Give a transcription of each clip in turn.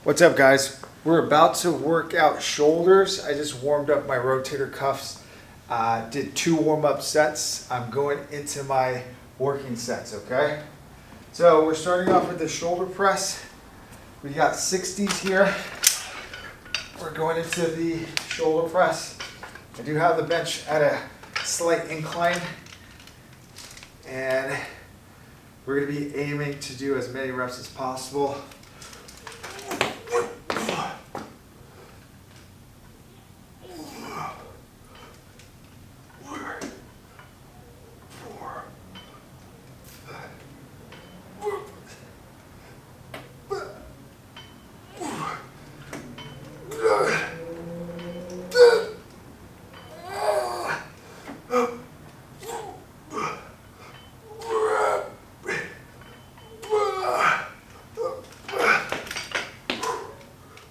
What's up, guys? We're about to work out shoulders. I just warmed up my rotator cuffs. Did 2 warm-up sets. I'm going into my working sets, okay? So we're starting off with the shoulder press. We got 60s here. We're going into the shoulder press. I do have the bench at a slight incline, and we're going to be aiming to do as many reps as possible.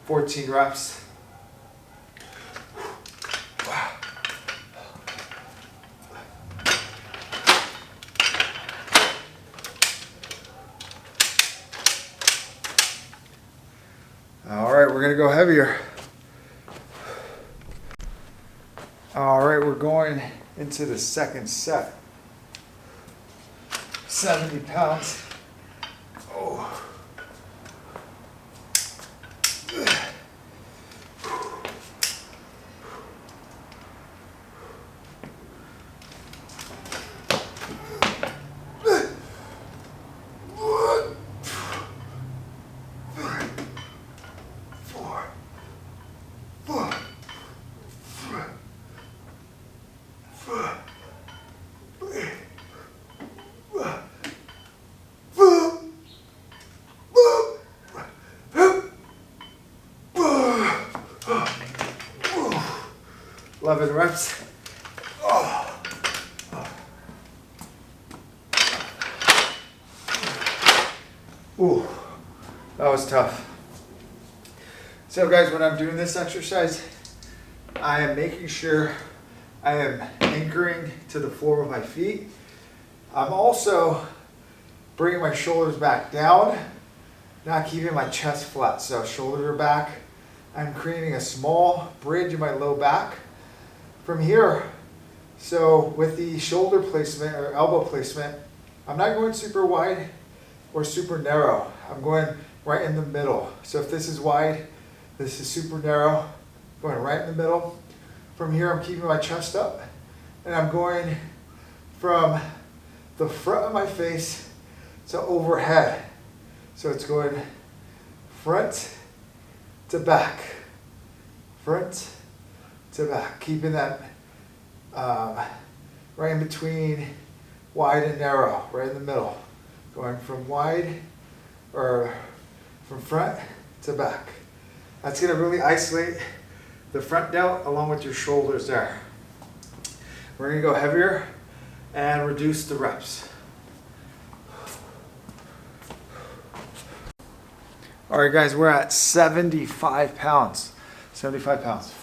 Fourteen reps. All right, we're gonna go heavier. All right, we're going into the second set. 70 pounds. Oh. Eleven reps. Oh. Ooh, that was tough. So guys, when I'm doing this exercise, I am making sure I am anchoring to the floor with my feet. I'm also bringing my shoulders back down, not keeping my chest flat. So shoulders are back. I'm creating a small bridge in my low back. From here, so with the shoulder placement or elbow placement, I'm not going super wide or super narrow. I'm going right in the middle. So if this is wide, this is super narrow, going right in the middle. From here, I'm keeping my chest up, and I'm going from the front of my face to overhead. So it's going front to back, front to back, keeping that right in between wide and narrow, right in the middle, going from wide or from front to back. That's going to really isolate the front delt along with your shoulders there. We're going to go heavier and reduce the reps. All right, guys, we're at 75 pounds. 75 pounds.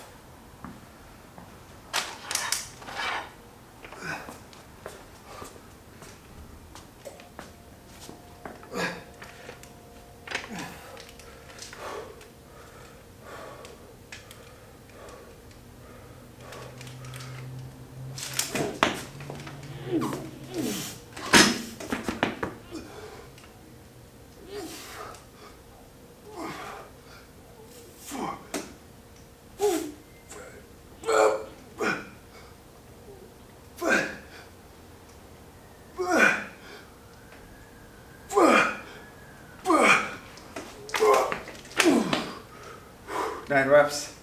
Nine reps.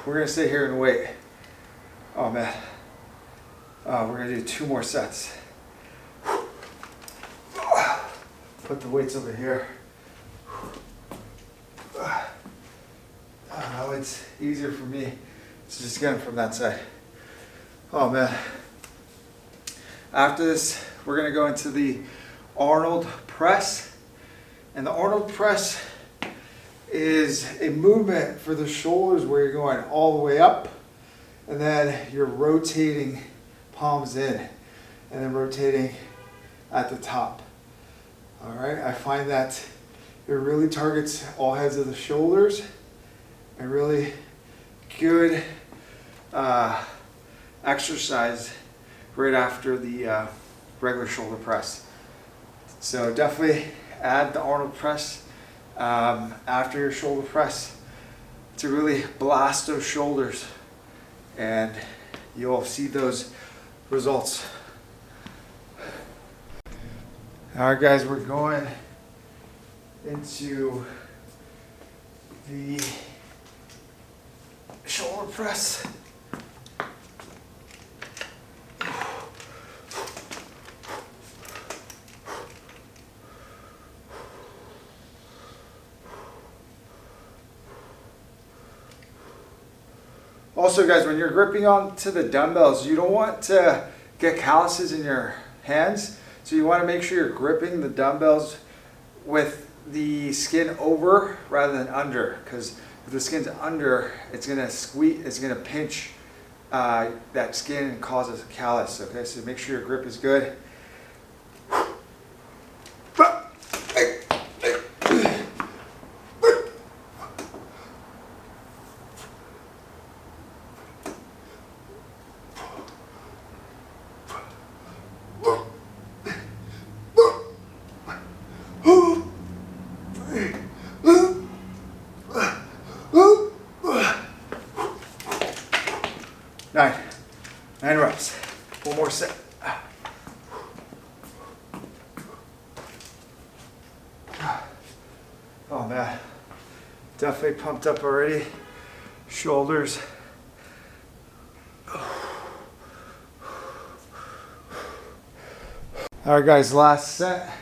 We're gonna sit here and wait. Oh man. We're gonna do 2 more sets. Put the weights over here. Oh, it's easier for me to just get them from that side. Oh man. After this, we're gonna go into the Arnold press. And the Arnold press is a movement for the shoulders where you're going all the way up, and then you're rotating palms in, and then rotating at the top. All right, I find that It really targets all heads of the shoulders. A really good exercise right after the regular shoulder press. So definitely add the Arnold press after your shoulder press to really blast those shoulders, and you'll see those results. All right, guys, we're going into the shoulder press. Also, guys, when you're gripping onto the dumbbells, you don't want to get calluses in your hands. So you want to make sure you're gripping the dumbbells with the skin over rather than under, because if the skin's under, it's going to squeeze, it's going to pinch that skin and cause a callus. Okay, so make sure your grip is good. Nine reps. One more set. Oh man, definitely pumped up already. Shoulders. All right, guys, last set.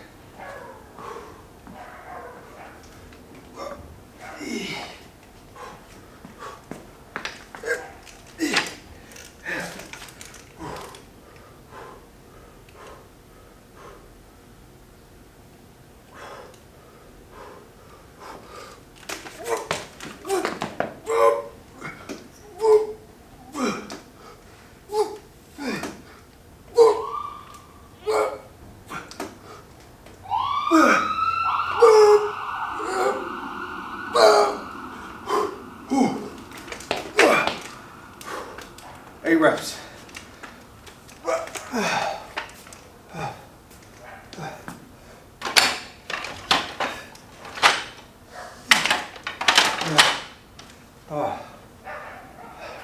Eight reps.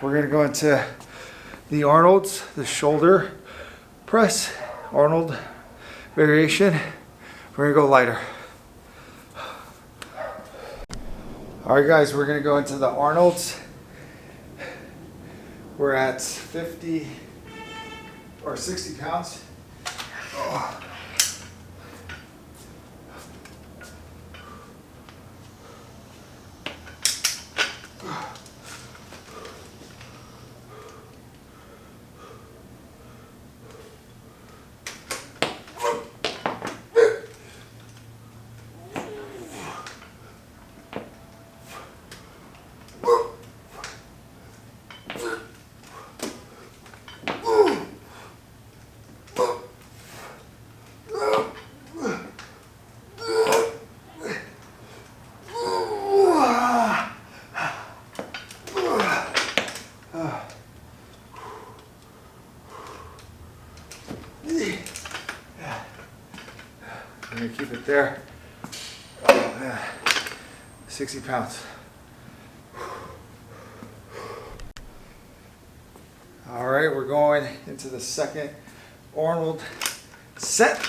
We're going to go into the Arnold's, the shoulder press, Arnold variation. We're going to go lighter. All right, guys, we're going to go into the Arnold's. We're at 50 or 60 pounds. Oh. 60 pounds. All right, we're going into the second Arnold set.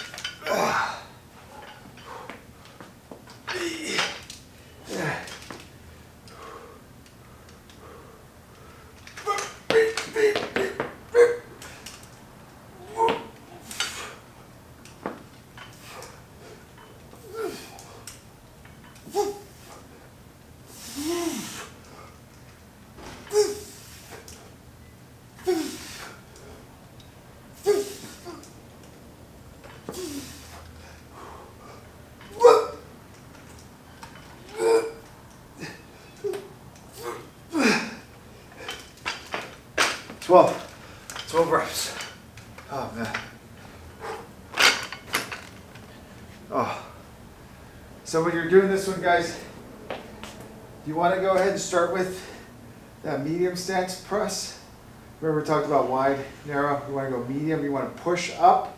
Twelve reps. Oh man. Oh. So when you're doing this one, guys, you want to go ahead and start with that medium stance press. Remember we talked about wide, narrow. You want to go medium. You want to push up.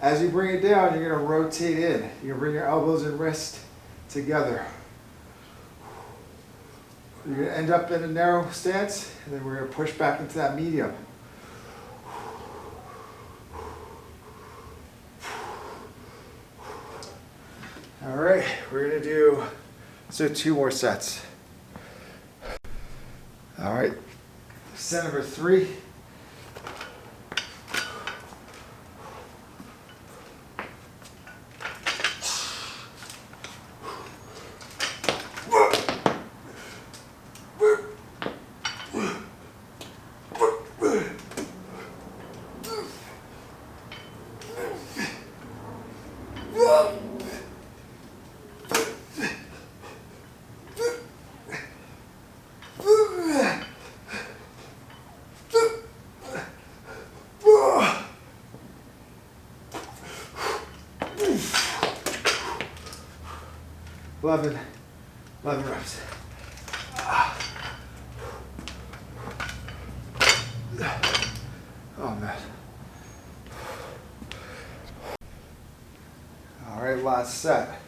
As you bring it down, you're going to rotate in. You're going to bring your elbows and wrist together. You're going to end up in a narrow stance, and then we're going to push back into that medium. All right, we're going to do, so 2 more sets. All right, set number 3. Eleven reps. Oh man. All right, last set.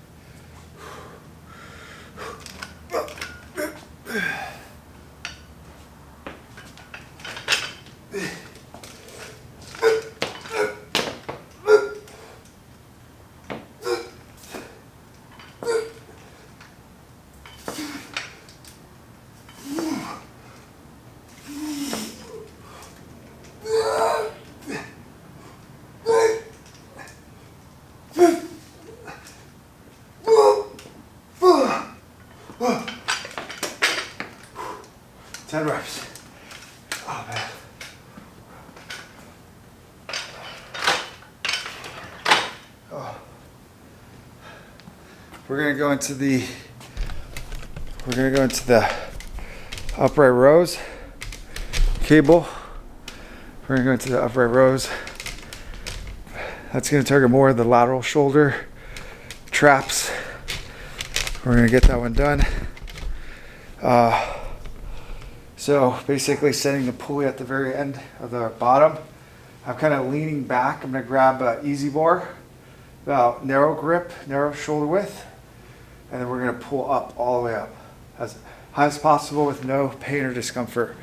Ten reps. Oh man. Oh. We're gonna go into the upright rows. Cable. We're gonna go into the upright rows. That's gonna target more of the lateral shoulder traps. We're gonna get that one done. So basically setting the pulley at the very end of the bottom. I'm kind of leaning back. I'm gonna grab an easy bar, about narrow grip, narrow shoulder width, and then we're gonna pull up all the way up as high as possible with no pain or discomfort.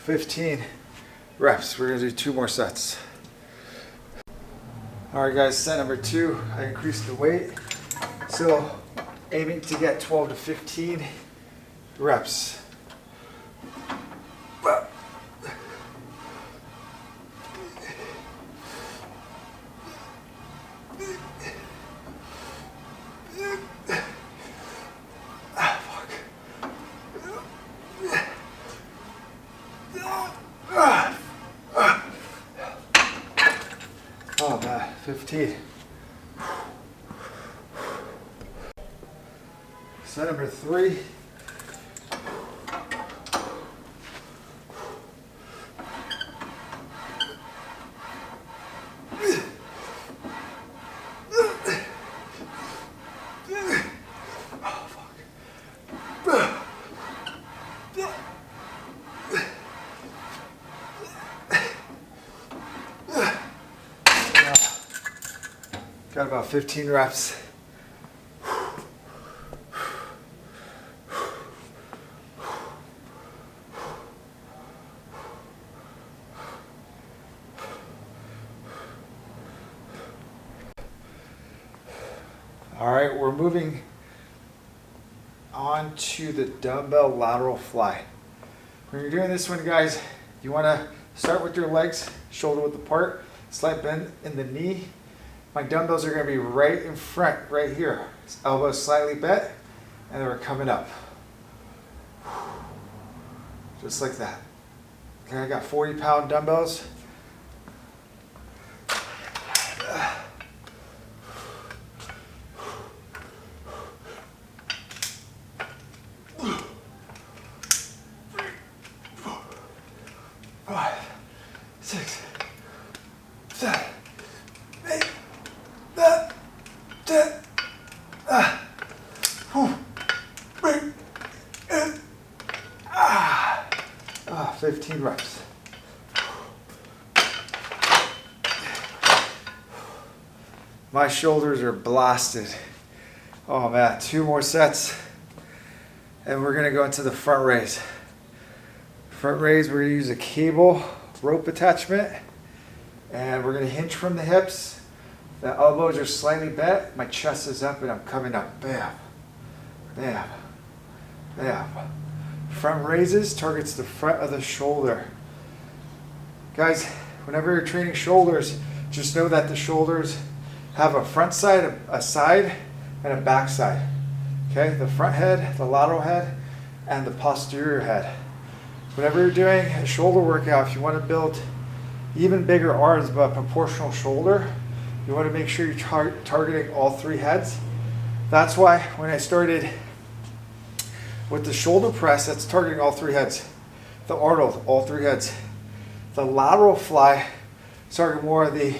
$15 reps. We're gonna do 2 more sets. All right, guys. Set number 2. I increased the weight, so aiming to get 12 to 15 reps. Oh man, 15. Set number 3. Got about 15 reps. All right, we're moving on to the dumbbell lateral fly. When you're doing this one, guys, you want to start with your legs shoulder width apart, slight bend in the knee. My dumbbells are going to be right in front, right here. Elbows slightly bent, and then we're coming up. Just like that. Okay, I got 40-pound dumbbells. Break, and, 15 reps. My shoulders are blasted. Oh man, 2 more sets. And we're gonna go into the front raise. Front raise, we're gonna use a cable rope attachment. And we're gonna hinge from the hips. The elbows are slightly bent. My chest is up and I'm coming up. Bam, bam, bam. Front raises targets the front of the shoulder. Guys, whenever you're training shoulders, just know that the shoulders have a front side, a side, and a back side. Okay, the front head, the lateral head, and the posterior head. Whenever you're doing a shoulder workout, if you want to build even bigger arms but proportional shoulder, you want to make sure you're targeting all 3 heads. That's why when I started with the shoulder press, that's targeting all 3 heads. The Arnold, all 3 heads. The lateral fly, targeting more of the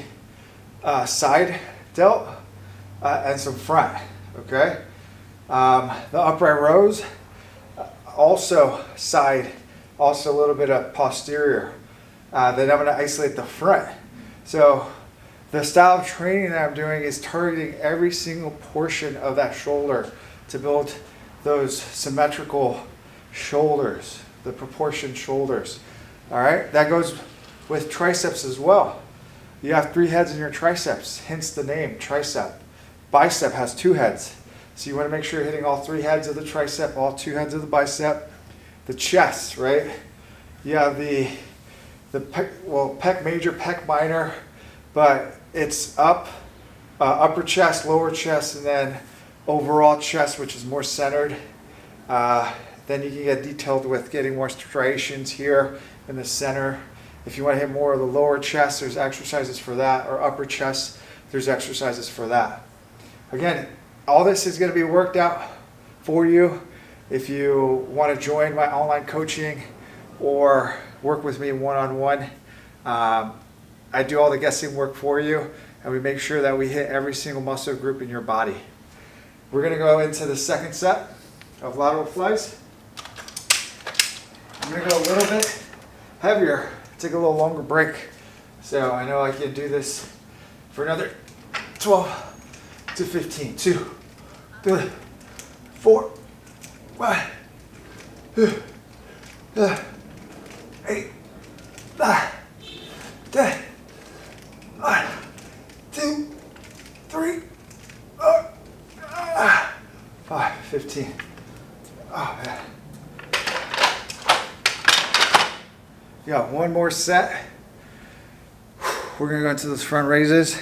side delt and some front, okay? The upright rows, also side, also a little bit of posterior. Then I'm gonna isolate the front. So the style of training that I'm doing is targeting every single portion of that shoulder to build those symmetrical shoulders, the proportioned shoulders. All right, that goes with triceps as well. You have 3 heads in your triceps, hence the name tricep. Bicep has 2 heads. So you want to make sure you're hitting all 3 heads of the tricep, all 2 heads of the bicep. The chest, right? You have the pec major, pec minor, but it's upper chest, lower chest, and then overall chest, which is more centered. Then you can get detailed with getting more striations here in the center. If you want to hit more of the lower chest, there's exercises for that, or upper chest, there's exercises for that. Again, all this is going to be worked out for you if you want to join my online coaching or work with me one-on-one. I do all the guessing work for you, and we make sure that we hit every single muscle group in your body. We're going to go into the second set of lateral flies. I'm going to go a little bit heavier, take a little longer break. So I know I can do this for another 12 to 15. 2, 3, 4, 5, 8, 9, 10, 1, 2, 3, 4, 5, 15. Oh man. You got 1 more set. We're gonna go into those front raises.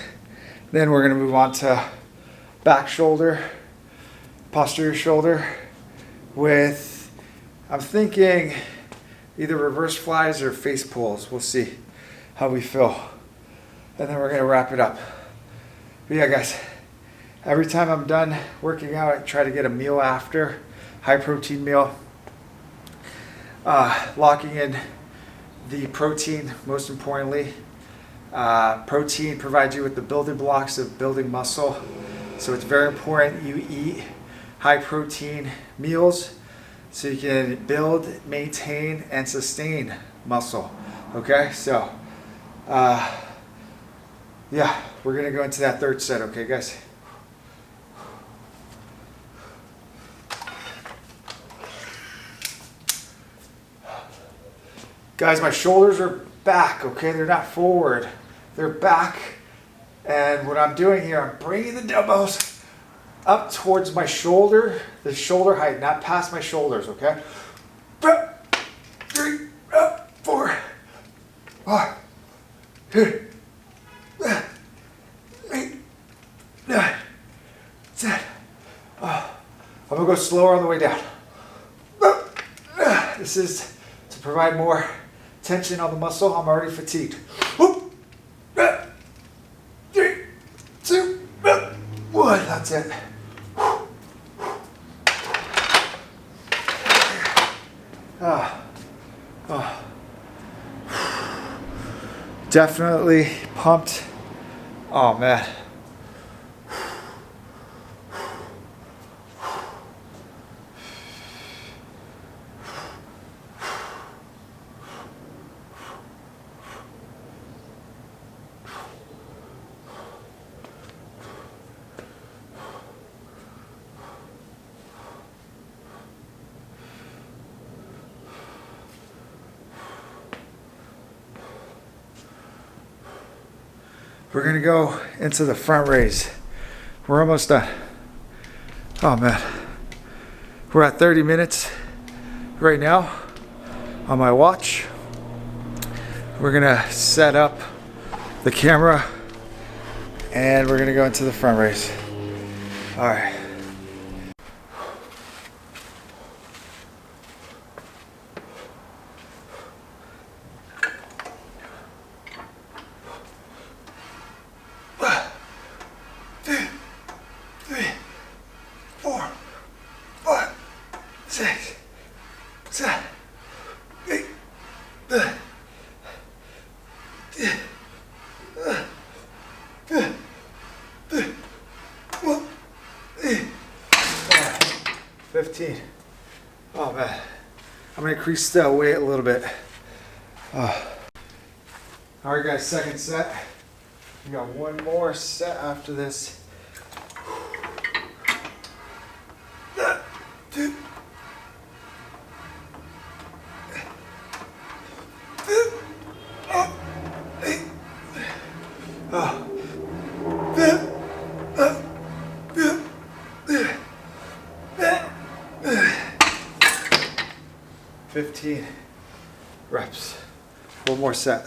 Then we're gonna move on to back shoulder, posterior shoulder with, I'm thinking either reverse flies or face pulls. We'll see how we feel. And then we're gonna wrap it up. But yeah guys, every time I'm done working out, I try to get a meal after, high protein meal. Locking in the protein, most importantly. Protein provides you with the building blocks of building muscle. So it's very important you eat high protein meals so you can build, maintain, and sustain muscle. Okay, so yeah, we're gonna go into that third set, okay guys? Guys, my shoulders are back, okay? They're not forward, they're back. And what I'm doing here, I'm bringing the dumbbells up towards my shoulder, the shoulder height, not past my shoulders, okay? 3, 4, 5, 8, 9, 10. Oh, I'm gonna go slower on the way down. This is to provide more tension on the muscle. I'm already fatigued. 3, 2, 1. That's it. Definitely pumped. Oh man. We're gonna go into the front raise. We're almost done. Oh man. We're at 30 minutes right now on my watch. We're gonna set up the camera and we're gonna go into the front raise. All right. Oh man, I'm gonna increase the weight a little bit. All right guys, second set. We got one more set after this. Oh. 15 reps. One more set.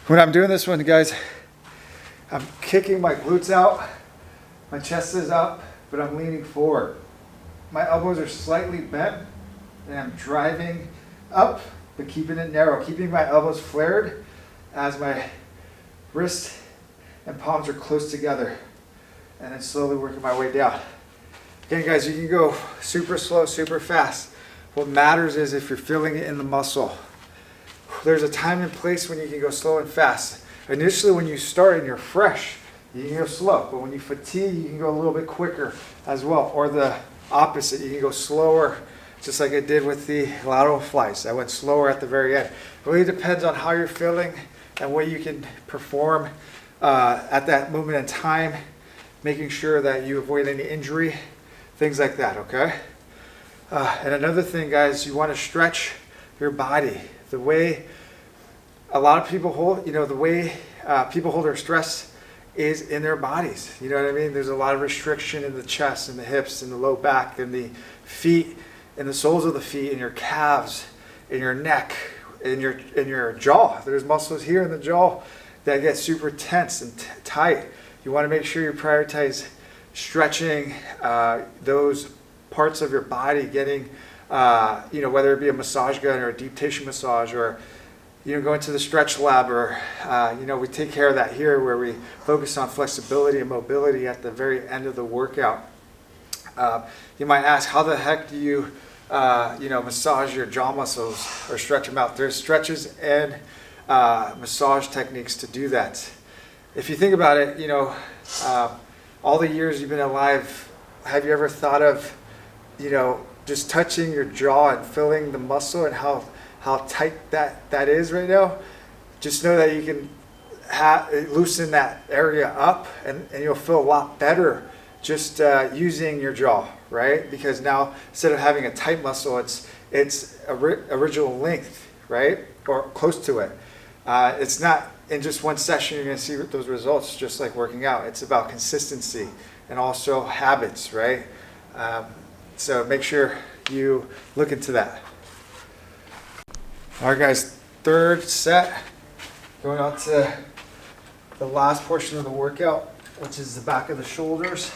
When I'm doing this one, guys, I'm kicking my glutes out. My chest is up, but I'm leaning forward. My elbows are slightly bent, and I'm driving up, but keeping it narrow, keeping my elbows flared as my wrists and palms are close together, and then slowly working my way down. Again, guys, you can go super slow, super fast. What matters is if you're feeling it in the muscle. There's a time and place when you can go slow and fast. Initially, when you start and you're fresh, you can go slow. But when you fatigue, you can go a little bit quicker as well. Or the opposite, you can go slower, just like I did with the lateral flies. I went slower at the very end. It really depends on how you're feeling and what you can perform at that moment in time, making sure that you avoid any injury, things like that, okay? And another thing, guys, you want to stretch your body. The way a lot of people hold, the way people hold their stress is in their bodies. You know what I mean? There's a lot of restriction in the chest and the hips and the low back and the feet and the soles of the feet and your calves and your neck and your jaw. There's muscles here in the jaw that get super tense and tight. You want to make sure you prioritize stretching those parts of your body, getting, whether it be a massage gun or a deep tissue massage, or going to the stretch lab, or we take care of that here, where we focus on flexibility and mobility at the very end of the workout. You might ask, how the heck do you, massage your jaw muscles or stretch them out? There's stretches and massage techniques to do that. If you think about it, all the years you've been alive, have you ever thought of just touching your jaw and feeling the muscle and how tight that is right now? Just know that you can loosen that area up, and you'll feel a lot better just using your jaw, right? Because now, instead of having a tight muscle, it's original length, right? Or close to it. It's not in just one session you're going to see those results, just like working out. It's about consistency and also habits, right? So make sure you look into that. All right, guys, third set. Going on to the last portion of the workout, which is the back of the shoulders.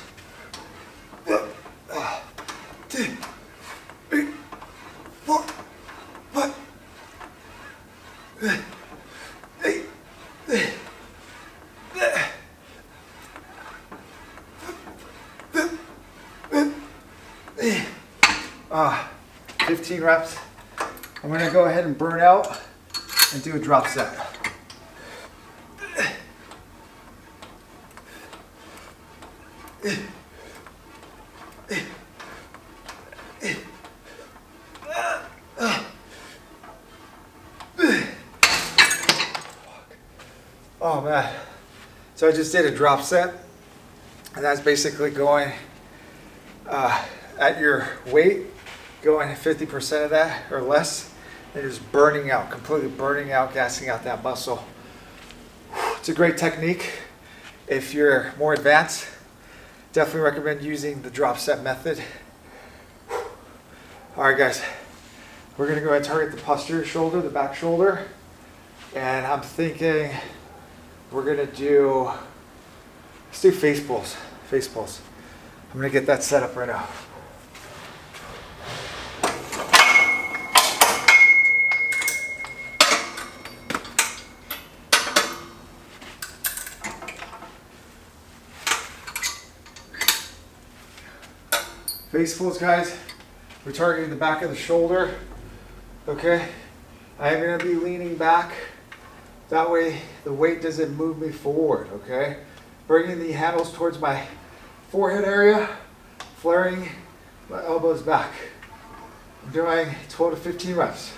Uh, 15 reps. I'm going to go ahead and burn out and do a drop set. Oh man. So I just did a drop set, and that's basically going at your weight, going 50% of that or less, and just burning out, completely burning out, gassing out that muscle. It's a great technique. If you're more advanced, definitely recommend using the drop set method. All right, guys, we're gonna go ahead and target the posterior shoulder, the back shoulder, and I'm thinking we're gonna do, let's do face pulls, face pulls. I'm gonna get that set up right now. Face pulls, guys. We're targeting the back of the shoulder. Okay. I am going to be leaning back. That way the weight doesn't move me forward. Okay. Bringing the handles towards my forehead area, flaring my elbows back. I'm doing 12 to 15 reps.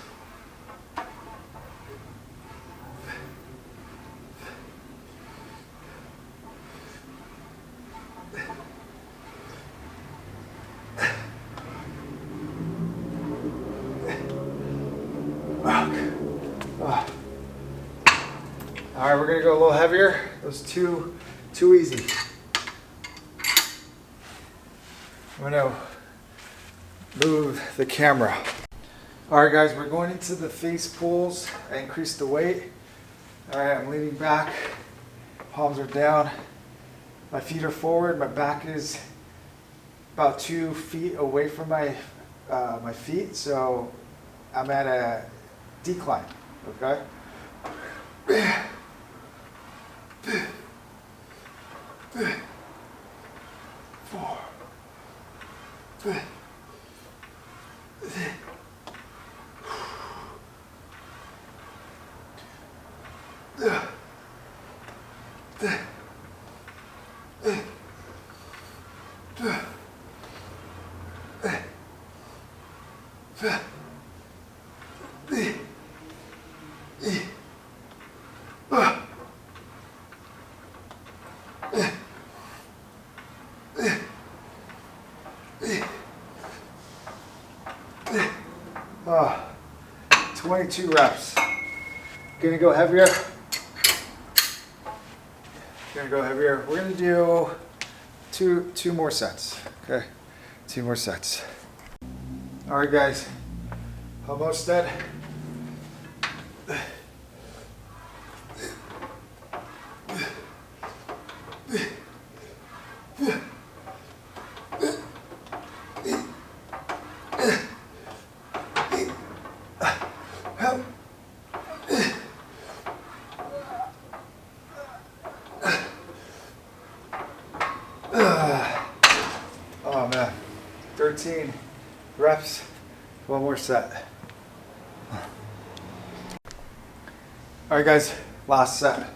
All right, we're gonna go a little heavier. It was too easy. I'm gonna move the camera. All right, guys, we're going into the face pulls. I increased the weight. All right, I'm leaning back. Palms are down. My feet are forward. My back is about 2 feet away from my feet, so I'm at a decline. Okay. 4. Oh, 22 reps. Gonna go heavier. We're gonna do two more sets. Okay, 2 more sets. All right, guys, almost dead. Oh man, 13 reps, 1 more set. All right, guys, last set.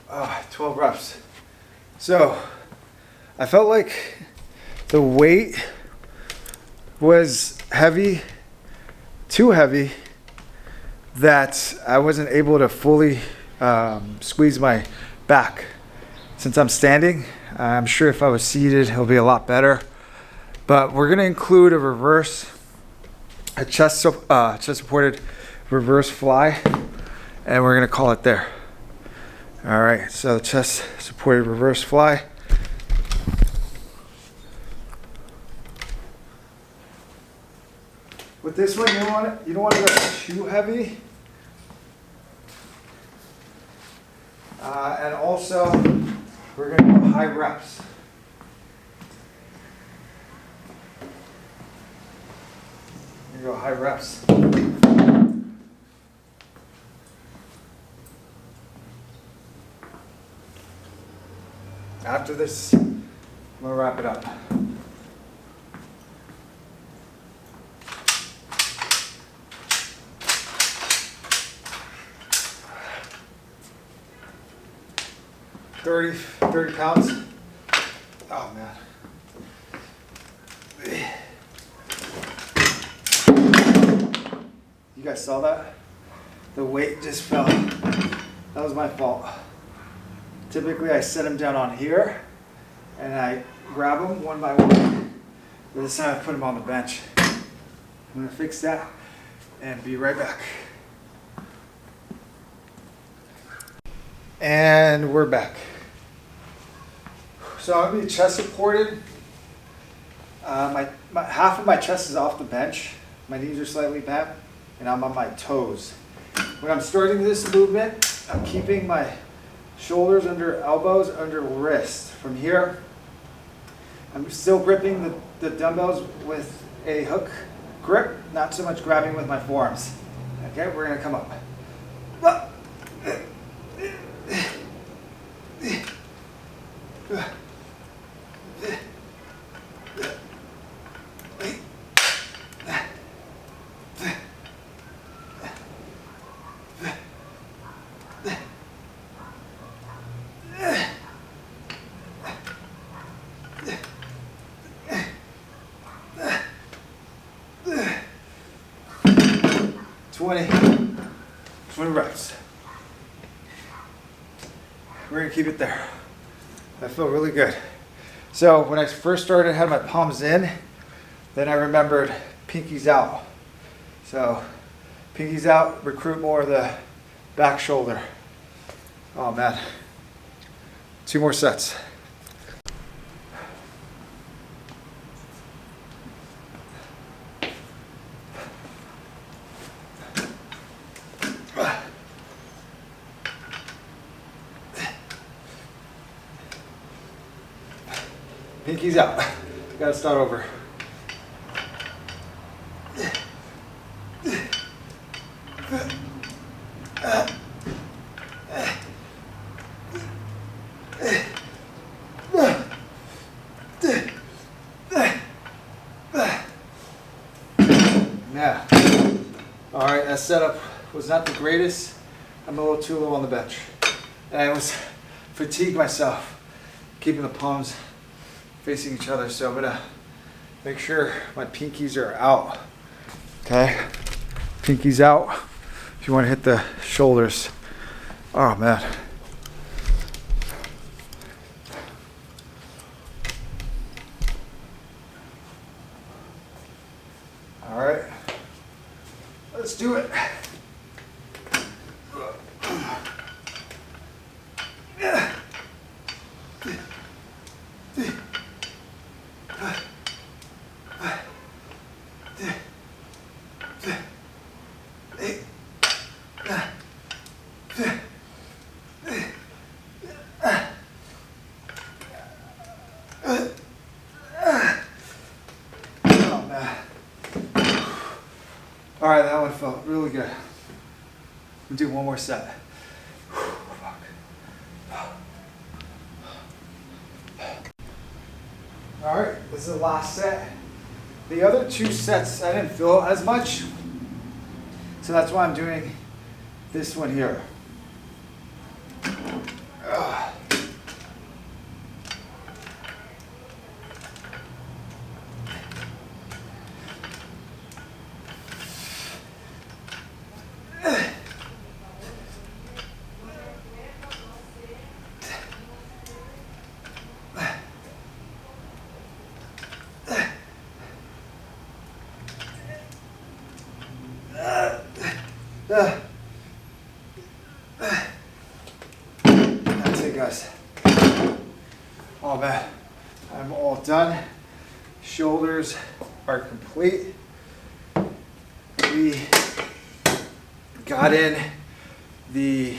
Oh, 12 reps. So I felt like the weight was heavy, too heavy, that I wasn't able to fully squeeze my back. Since I'm standing, I'm sure if I was seated, it'll be a lot better. But we're gonna include a chest supported reverse fly, and we're gonna call it there. All right, so the chest supported reverse fly. With this one, you don't want to go too heavy. And also, we're going to go high reps. We're going to go high reps. After this, I'm going to wrap it up. Thirty pounds. Oh man. You guys saw that? The weight just fell. That was my fault. Typically I set them down on here and I grab them one by one. But this time I put them on the bench. I'm gonna fix that and be right back. And we're back. So I'm gonna be chest supported. My half of my chest is off the bench. My knees are slightly bent, and I'm on my toes. When I'm starting this movement, I'm keeping my shoulders under elbows, under wrist. From here, I'm still gripping the dumbbells with a hook grip, not so much grabbing with my forearms. Okay, we're gonna come up. Twenty reps. We're gonna keep it there. I feel really good. So when I first started, I had my palms in, then I remembered pinkies out. So pinkies out, recruit more of the back shoulder. Oh man. 2 more sets. Pinkies out. Gotta start over. Yeah. All right, that setup was not the greatest. I'm a little too low on the bench. And I was fatigued myself, keeping the palms facing each other. So I'm gonna make sure my pinkies are out. Okay, pinkies out. If you want to hit the shoulders. Oh man. All right, let's do it. All right, that one felt really good. We'll do one more set. All right, this is the last set. The other 2 sets, I didn't feel as much. So that's why I'm doing this one here. That's it, guys. Oh man, I'm all done. Shoulders are complete. We got in the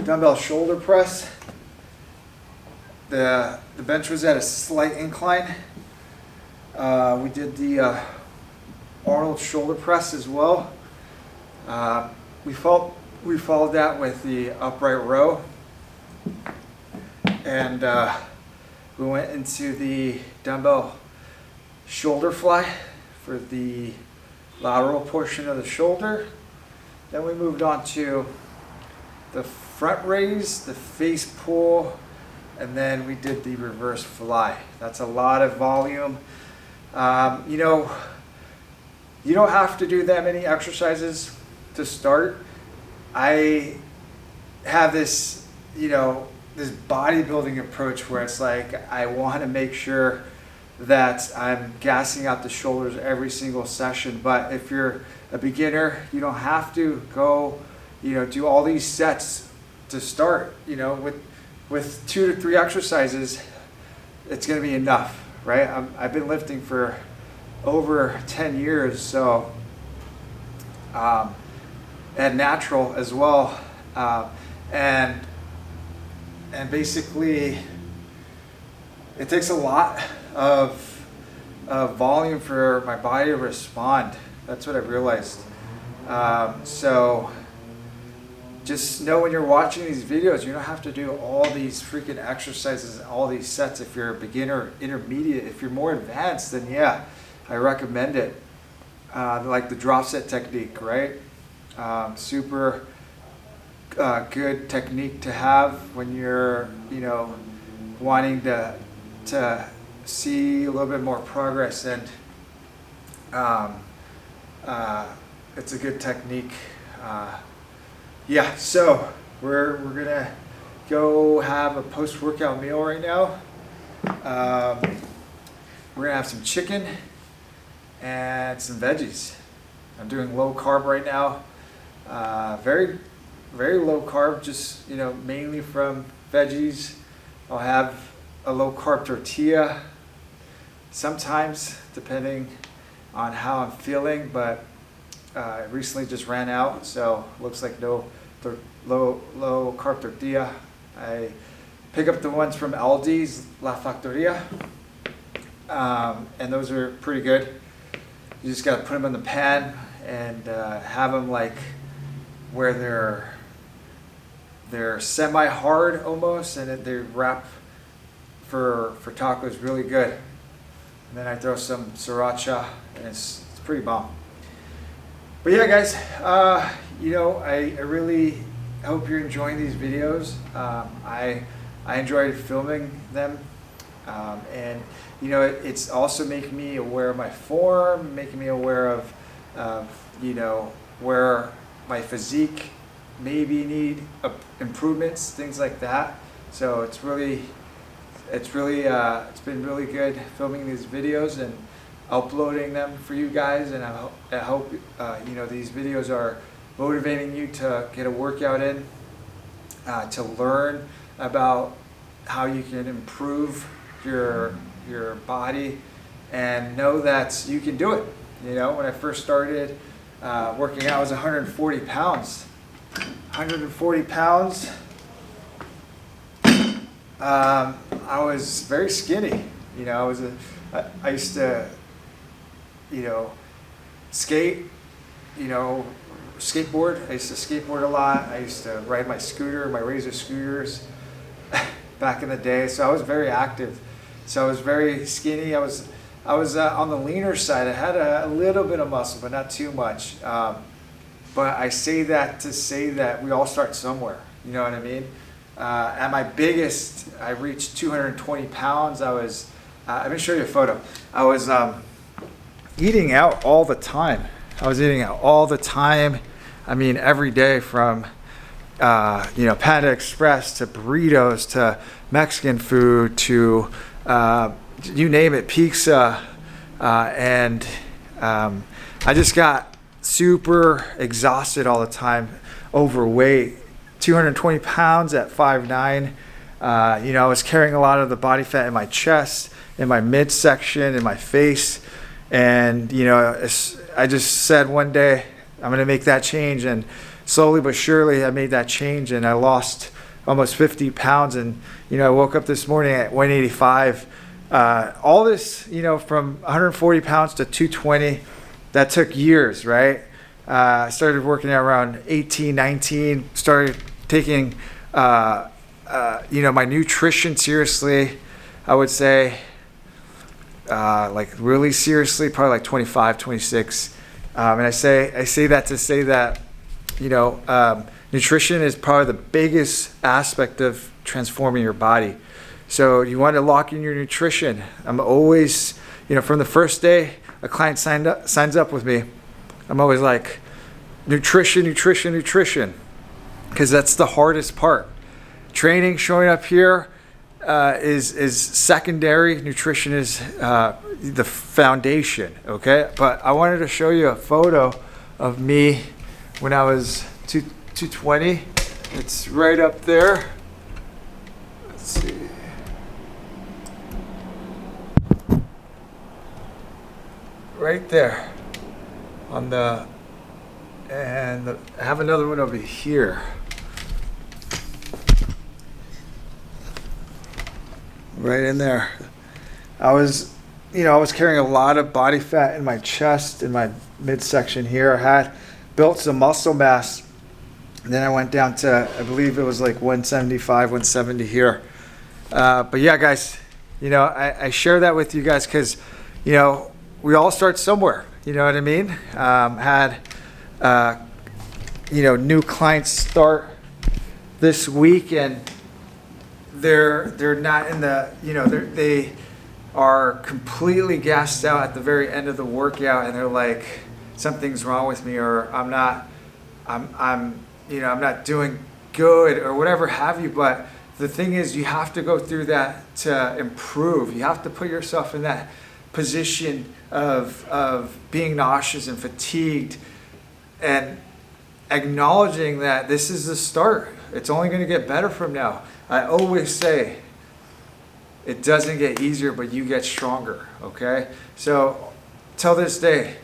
dumbbell shoulder press. The bench was at a slight incline. We did the Arnold shoulder press as well. We followed that with the upright row, and we went into the dumbbell shoulder fly for the lateral portion of the shoulder. Then we moved on to the front raise, the face pull, and then we did the reverse fly. That's a lot of volume. You know, you don't have to do that many exercises to start. I have this, this bodybuilding approach where it's like I want to make sure that I'm gassing out the shoulders every single session. But if you're a beginner, you don't have to go, do all these sets to start. With 2 to 3 exercises, it's going to be enough, right? I've been lifting for over 10 years, so and natural as well, and basically it takes a lot of volume for my body to respond. That's what I've realized. So just know when you're watching these videos, you don't have to do all these freaking exercises and all these sets. If you're a beginner, intermediate, if you're more advanced, then yeah, I recommend it. Like the drop set technique, right? Super good technique to have when you're, wanting to see a little bit more progress, and it's a good technique. Yeah, so we're gonna go have a post-workout meal right now. We're gonna have some chicken and some veggies. I'm doing low carb right now. Very, very low carb, just mainly from veggies. I'll have a low carb tortilla sometimes, depending on how I'm feeling, but I recently just ran out, so looks like no low carb tortilla. I pick up the ones from Aldi's La Factoria, and those are pretty good. You just gotta put them in the pan and have them like where they're semi-hard almost, and then they wrap for tacos really good. And then I throw some sriracha, and it's pretty bomb. But yeah, guys, I really hope you're enjoying these videos. I enjoyed filming them, and it's also making me aware of my form, making me aware of where my physique maybe need improvements, things like that. So it's been really good filming these videos and uploading them for you guys, and I hope these videos are motivating you to get a workout in, to learn about how you can improve your body, and know that you can do it. When I first started working out, I was 140 pounds. 140 pounds. I was very skinny. I used to, skate, skateboard. I used to skateboard a lot. I used to ride my scooter, my Razor scooters back in the day. So I was very active. So I was very skinny. I was on the leaner side. I had a little bit of muscle, but not too much. But I say that to say that we all start somewhere. You know what I mean? At my biggest, I reached 220 pounds. Let me show you a photo. I was eating out all the time. I mean, every day, from Panda Express to burritos to Mexican food to you name it, pizza, and I just got super exhausted all the time, overweight, 220 pounds at 5'9". I was carrying a lot of the body fat in my chest, in my midsection, in my face. And, I just said one day, I'm going to make that change. And slowly but surely, I made that change, and I lost almost 50 pounds. And, I woke up this morning at 185. All this, from 140 pounds to 220, that took years, right? I started working at around 18, 19, started taking, my nutrition seriously, I would say, like really seriously, probably like 25, 26. And I say that to say that, nutrition is probably the biggest aspect of transforming your body. So you want to lock in your nutrition. I'm always, from the first day a client signs up with me, I'm always like, nutrition, nutrition, nutrition, because that's the hardest part. Training, showing up here, is secondary. Nutrition is the foundation, okay? But I wanted to show you a photo of me when I was 220. It's right up there. Let's see. Right there on I have another one over here. Right in there. I was carrying a lot of body fat in my chest, in my midsection here. I had built some muscle mass. And then I went down to, I believe it was like 175, 170 here. But yeah, guys, I share that with you guys because, we all start somewhere. You know what I mean? Had, new clients start this week, and they're not in the, they are completely gassed out at the very end of the workout, and they're like, something's wrong with me, or I'm not doing good, or whatever have you. But the thing is, you have to go through that to improve. You have to put yourself in that position of being nauseous and fatigued, and acknowledging that this is the start. It's only going to get better from now. I always say, it doesn't get easier, but you get stronger, okay? So, till this day,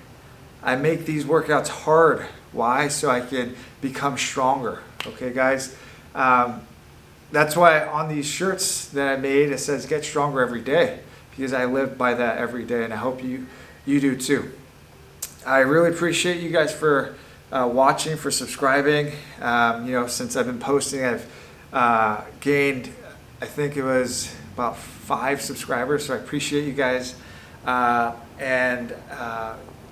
I make these workouts hard. Why? So I can become stronger, okay, guys? That's why on these shirts that I made, it says, get stronger every day, because I live by that every day, and I hope you do too. I really appreciate you guys for watching, for subscribing. Since I've been posting, I've gained, I think it was about 5 subscribers, so I appreciate you guys.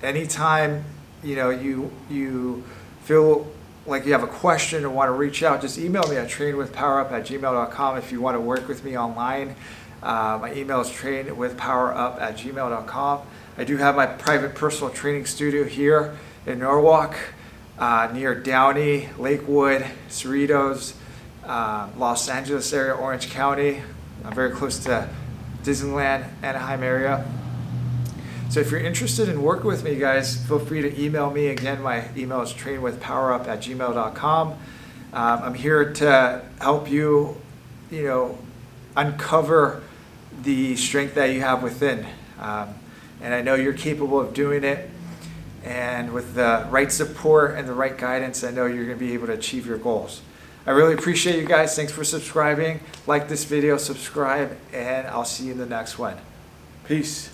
Anytime you feel like you have a question or want to reach out, just email me at trainwithpowerup@gmail.com. If you want to work with me online, my email is trainwithpowerup@gmail.com. I do have my private personal training studio here in Norwalk, near Downey, Lakewood, Cerritos, Los Angeles area, Orange County. I'm very close to Disneyland, Anaheim area. So if you're interested in working with me, guys, feel free to email me. Again, my email is trainwithpowerup@gmail.com. I'm here to help you, uncover the strength that you have within. And I know you're capable of doing it. And with the right support and the right guidance, I know you're going to be able to achieve your goals. I really appreciate you guys. Thanks for subscribing. Like this video, subscribe, and I'll see you in the next one. Peace.